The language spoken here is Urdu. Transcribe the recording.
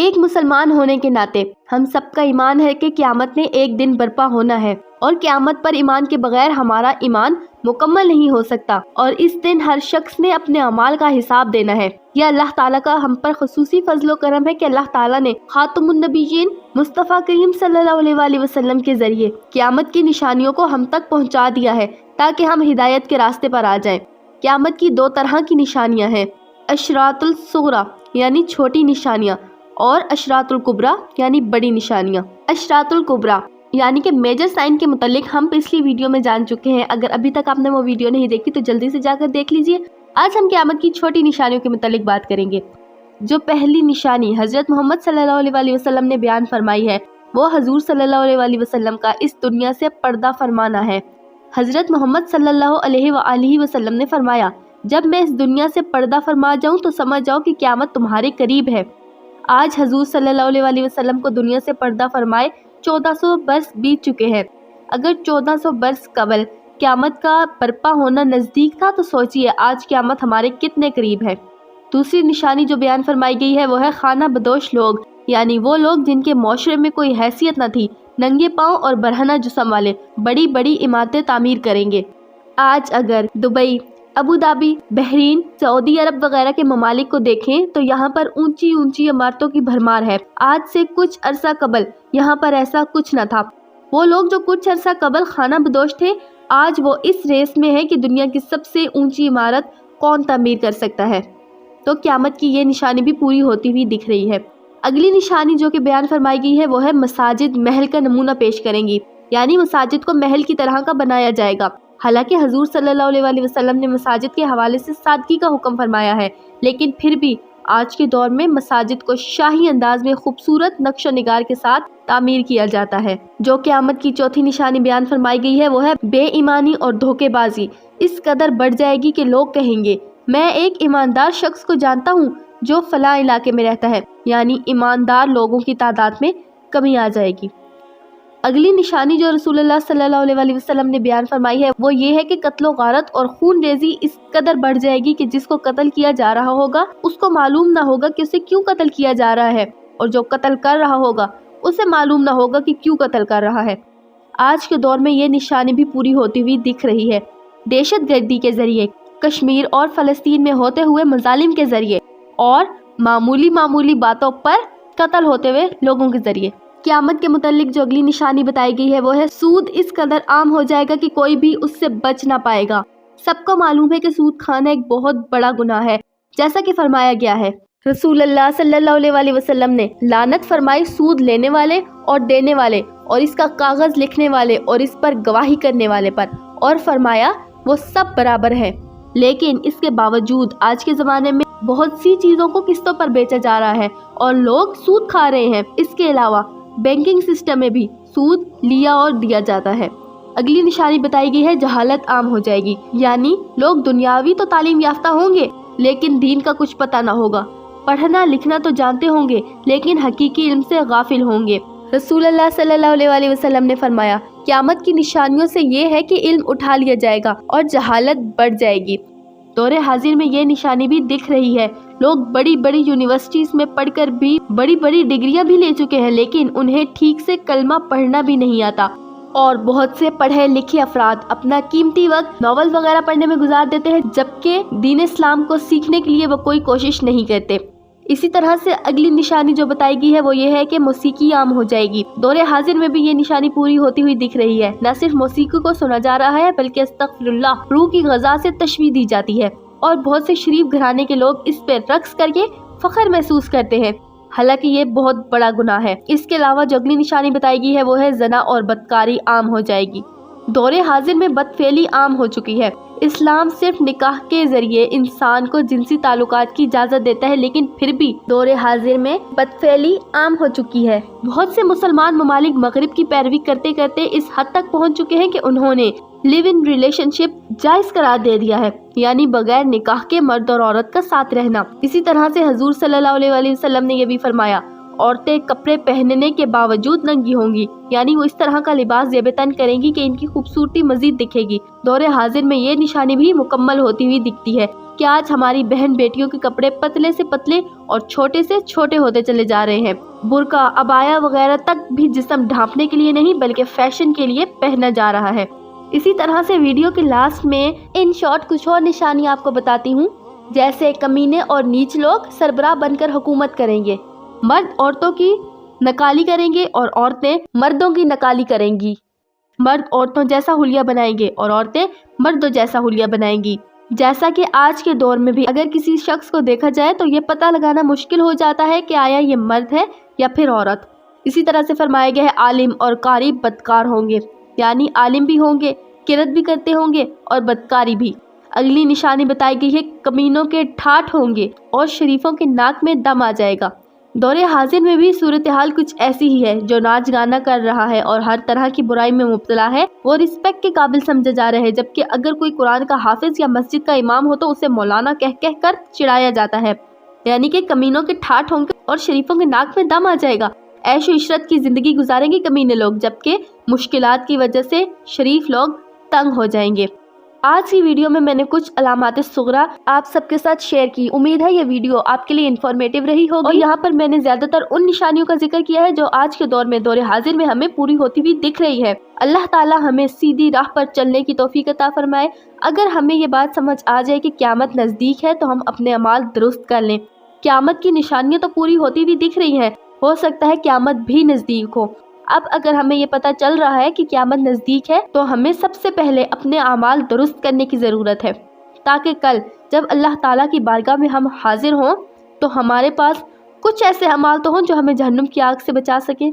ایک مسلمان ہونے کے ناطے ہم سب کا ایمان ہے کہ قیامت نے ایک دن برپا ہونا ہے، اور قیامت پر ایمان کے بغیر ہمارا ایمان مکمل نہیں ہو سکتا، اور اس دن ہر شخص نے اپنے اعمال کا حساب دینا ہے۔ یہ اللہ تعالیٰ کا ہم پر خصوصی فضل و کرم ہے کہ اللہ تعالیٰ نے خاتم النبیین مصطفیٰ کریم صلی اللہ علیہ وآلہ وسلم کے ذریعے قیامت کی نشانیوں کو ہم تک پہنچا دیا ہے تاکہ ہم ہدایت کے راستے پر آ جائیں۔ قیامت کی دو طرح کی نشانیاں ہیں، اشراط الصغریٰ یعنی چھوٹی نشانیاں، اور اشراط الکبریٰ یعنی بڑی نشانیاں۔ اشراط الکبریٰ یعنی کہ میجر سائن کے متعلق ہم پچھلی ویڈیو میں جان چکے ہیں، اگر ابھی تک آپ نے وہ ویڈیو نہیں دیکھی تو جلدی سے جا کر دیکھ لیجئے۔ آج ہم قیامت کی چھوٹی نشانیوں کے متعلق بات کریں گے۔ جو پہلی نشانی حضرت محمد صلی اللہ علیہ وآلہ وسلم نے بیان فرمائی ہے وہ حضور صلی اللہ علیہ وآلہ وسلم کا اس دنیا سے پردہ فرمانا ہے۔ حضرت محمد صلی اللہ علیہ وآلہ وسلم نے فرمایا، جب میں اس دنیا سے پردہ فرما جاؤں تو سمجھ جاؤ کہ قیامت تمہارے قریب ہے۔ آج حضور صلی اللہ علیہ وآلہ وسلم کو دنیا سے پردہ فرمائے 1400 برس بیت چکے ہیں۔ اگر 1400 برس قبل قیامت کا برپا ہونا نزدیک تھا تو سوچئے آج قیامت ہمارے کتنے قریب ہے۔ دوسری نشانی جو بیان فرمائی گئی ہے وہ ہے خانہ بدوش لوگ، یعنی وہ لوگ جن کے معاشرے میں کوئی حیثیت نہ تھی، ننگے پاؤں اور برہنہ جسم والے بڑی بڑی عمارتیں تعمیر کریں گے۔ آج اگر دبئی، ابوظہبی، بحرین، سعودی عرب وغیرہ کے ممالک کو دیکھیں تو یہاں پر اونچی اونچی عمارتوں کی بھرمار ہے۔ آج سے کچھ عرصہ قبل یہاں پر ایسا کچھ نہ تھا۔ وہ لوگ جو کچھ عرصہ قبل خانہ بدوش تھے آج وہ اس ریس میں ہے کہ دنیا کی سب سے اونچی عمارت کون تعمیر کر سکتا ہے۔ تو قیامت کی یہ نشانی بھی پوری ہوتی ہوئی دکھ رہی ہے۔ اگلی نشانی جو کہ بیان فرمائی گئی ہے وہ ہے مساجد محل کا نمونہ پیش کریں گی، یعنی مساجد کو محل کی طرح کا بنایا جائے گا۔ حالانکہ حضور صلی اللہ علیہ وآلہ وسلم نے مساجد کے حوالے سے سادگی کا حکم فرمایا ہے، لیکن پھر بھی آج کے دور میں مساجد کو شاہی انداز میں خوبصورت نقش و نگار کے ساتھ تعمیر کیا جاتا ہے۔ جو قیامت کی چوتھی نشانی بیان فرمائی گئی ہے وہ ہے بے ایمانی اور دھوکے بازی اس قدر بڑھ جائے گی کہ لوگ کہیں گے میں ایک ایماندار شخص کو جانتا ہوں جو فلاں علاقے میں رہتا ہے، یعنی ایماندار لوگوں کی تعداد میں کمی آ جائے گی۔ اگلی نشانی جو رسول اللہ صلی اللہ علیہ وآلہ وسلم نے بیان فرمائی ہے وہ یہ ہے کہ قتل و غارت اور خون ریزی اس قدر بڑھ جائے گی کہ جس کو قتل کیا جا رہا ہوگا اس کو معلوم نہ ہوگا کہ اسے کیوں قتل کیا جا رہا ہے، اور جو قتل کر رہا ہوگا اسے معلوم نہ ہوگا کہ کیوں قتل کر رہا ہے۔ آج کے دور میں یہ نشانی بھی پوری ہوتی ہوئی دکھ رہی ہے۔ دہشت گردی کے ذریعے، کشمیر اور فلسطین میں ہوتے ہوئے مظالم کے ذریعے، اور معمولی باتوں پر قتل ہوتے ہوئے لوگوں کے ذریعے۔ قیامت کے متعلق جو اگلی نشانی بتائی گئی ہے وہ ہے سود اس قدر عام ہو جائے گا کہ کوئی بھی اس سے بچ نہ پائے گا۔ سب کو معلوم ہے کہ سود کھانا ایک بہت بڑا گناہ ہے، جیسا کہ فرمایا گیا ہے رسول اللہ صلی اللہ علیہ وآلہ وسلم نے لعنت فرمائی سود لینے والے اور دینے والے اور اس کا کاغذ لکھنے والے اور اس پر گواہی کرنے والے پر، اور فرمایا وہ سب برابر ہیں۔ لیکن اس کے باوجود آج کے زمانے میں بہت سی چیزوں کو قسطوں پر بیچا جا رہا ہے اور لوگ سود کھا رہے ہیں۔ اس کے علاوہ بینکنگ سسٹم میں بھی سود لیا اور دیا جاتا ہے۔ اگلی نشانی بتائی گئی ہے جہالت عام ہو جائے گی، یعنی لوگ دنیاوی تو تعلیم یافتہ ہوں گے لیکن دین کا کچھ پتہ نہ ہوگا، پڑھنا لکھنا تو جانتے ہوں گے لیکن حقیقی علم سے غافل ہوں گے۔ رسول اللہ صلی اللہ علیہ وآلہ وسلم نے فرمایا قیامت کی نشانیوں سے یہ ہے کہ علم اٹھا لیا جائے گا اور جہالت بڑھ جائے گی۔ دور حاضر میں یہ نشانی بھی دکھ رہی ہے۔ لوگ بڑی بڑی یونیورسٹیز میں پڑھ کر بھی بڑی بڑی ڈگریاں بھی لے چکے ہیں لیکن انہیں ٹھیک سے کلمہ پڑھنا بھی نہیں آتا، اور بہت سے پڑھے لکھے افراد اپنا قیمتی وقت ناول وغیرہ پڑھنے میں گزار دیتے ہیں جبکہ دین اسلام کو سیکھنے کے لیے وہ کوئی کوشش نہیں کرتے۔ اسی طرح سے اگلی نشانی جو بتائی گئی ہے وہ یہ ہے کہ موسیقی عام ہو جائے گی۔ دور حاضر میں بھی یہ نشانی پوری ہوتی ہوئی دکھ رہی ہے۔ نہ صرف موسیقی کو سنا جا رہا ہے بلکہ استغفر اللہ روح کی غذا سے تشبیہ دی جاتی ہے، اور بہت سے شریف گھرانے کے لوگ اس پہ رقص کر کے فخر محسوس کرتے ہیں، حالانکہ یہ بہت بڑا گناہ ہے۔ اس کے علاوہ جو اگلی نشانی بتائی گئی ہے وہ ہے زنا اور بدکاری عام ہو جائے گی۔ دور حاضر میں بدفعلی عام ہو چکی ہے۔ اسلام صرف نکاح کے ذریعے انسان کو جنسی تعلقات کی اجازت دیتا ہے لیکن پھر بھی دور حاضر میں بدفعلی عام ہو چکی ہے۔ بہت سے مسلمان ممالک مغرب کی پیروی کرتے کرتے اس حد تک پہنچ چکے ہیں کہ انہوں نے لیو ان ریلیشن شپ جائز قرار دے دیا ہے، یعنی بغیر نکاح کے مرد اور عورت کا ساتھ رہنا۔ اسی طرح سے حضور صلی اللہ علیہ وآلہ وسلم نے یہ بھی فرمایا عورتیں کپڑے پہننے کے باوجود ننگی ہوں گی، یعنی وہ اس طرح کا لباس زیب تن کریں گی کہ ان کی خوبصورتی مزید دکھے گی۔ دور حاضر میں یہ نشانی بھی مکمل ہوتی ہوئی دکھتی ہے۔ کہ آج ہماری بہن بیٹیوں کے کپڑے پتلے سے پتلے اور چھوٹے سے چھوٹے ہوتے چلے جا رہے ہیں۔ برقع، عبایا وغیرہ تک بھی جسم ڈھانپنے کے لیے نہیں بلکہ فیشن کے لیے پہنا جا رہا ہے۔ اسی طرح سے ویڈیو کے لاسٹ میں ان شارٹ کچھ اور نشانیاں آپ کو بتاتی ہوں، جیسے کمینے اور نیچ لوگ سربراہ بن کر حکومت کریں گے، مرد عورتوں کی نکالی کریں گے اور عورتیں مردوں کی نکالی کریں گی، مرد عورتوں جیسا حلیہ بنائیں گے اور عورتیں مردوں جیسا حلیہ بنائیں گی۔ جیسا کہ آج کے دور میں بھی اگر کسی شخص کو دیکھا جائے تو یہ پتہ لگانا مشکل ہو جاتا ہے کہ آیا یہ مرد ہے یا پھر عورت۔ اسی طرح سے فرمایا گیا ہے عالم اور قاری بدکار ہوں گے، یعنی عالم بھی ہوں گے، قرت بھی کرتے ہوں گے اور بدکاری بھی۔ اگلی نشانی بتائی گئی ہے کمینوں کے ٹھاٹھ ہوں گے اور شریفوں کے ناک میں دم آ جائے گا۔ دور حاضر میں بھی صورتحال کچھ ایسی ہی ہے، جو ناچ گانا کر رہا ہے اور ہر طرح کی برائی میں مبتلا ہے، وہ رسپیکٹ کے قابل سمجھا جا رہا ہے، جبکہ اگر کوئی قرآن کا حافظ یا مسجد کا امام ہو تو اسے مولانا کہہ کر چڑھایا جاتا ہے، یعنی کہ کمینوں کے ٹھاٹھ ہوں گے اور شریفوں کے ناک میں دم آ جائے گا۔ عیش و عشرت کی زندگی گزاریں گے کمینے لوگ، جبکہ مشکلات کی وجہ سے شریف لوگ تنگ ہو جائیں گے۔ آج کی ویڈیو میں نے کچھ علامات صغریٰ آپ سب کے ساتھ شیئر کی۔ امید ہے یہ ویڈیو آپ کے لیے انفارمیٹیو رہی ہوگی، اور یہاں پر میں نے زیادہ تر ان نشانیوں کا ذکر کیا ہے جو آج کے دور میں دور حاضر میں ہمیں پوری ہوتی ہوئی دکھ رہی ہے۔ اللہ تعالی ہمیں سیدھی راہ پر چلنے کی توفیق عطا فرمائے۔ اگر ہمیں یہ بات سمجھ آ جائے کہ قیامت نزدیک ہے تو ہم اپنے اعمال درست کر لیں۔ قیامت کی نشانیاں تو پوری ہوتی ہوئی دکھ رہی ہیں، ہو سکتا ہے قیامت بھی نزدیک ہو۔ اب اگر ہمیں یہ پتہ چل رہا ہے کہ قیامت نزدیک ہے تو ہمیں سب سے پہلے اپنے اعمال درست کرنے کی ضرورت ہے، تاکہ کل جب اللہ تعالیٰ کی بارگاہ میں ہم حاضر ہوں تو ہمارے پاس کچھ ایسے اعمال تو ہوں جو ہمیں جہنم کی آگ سے بچا سکیں۔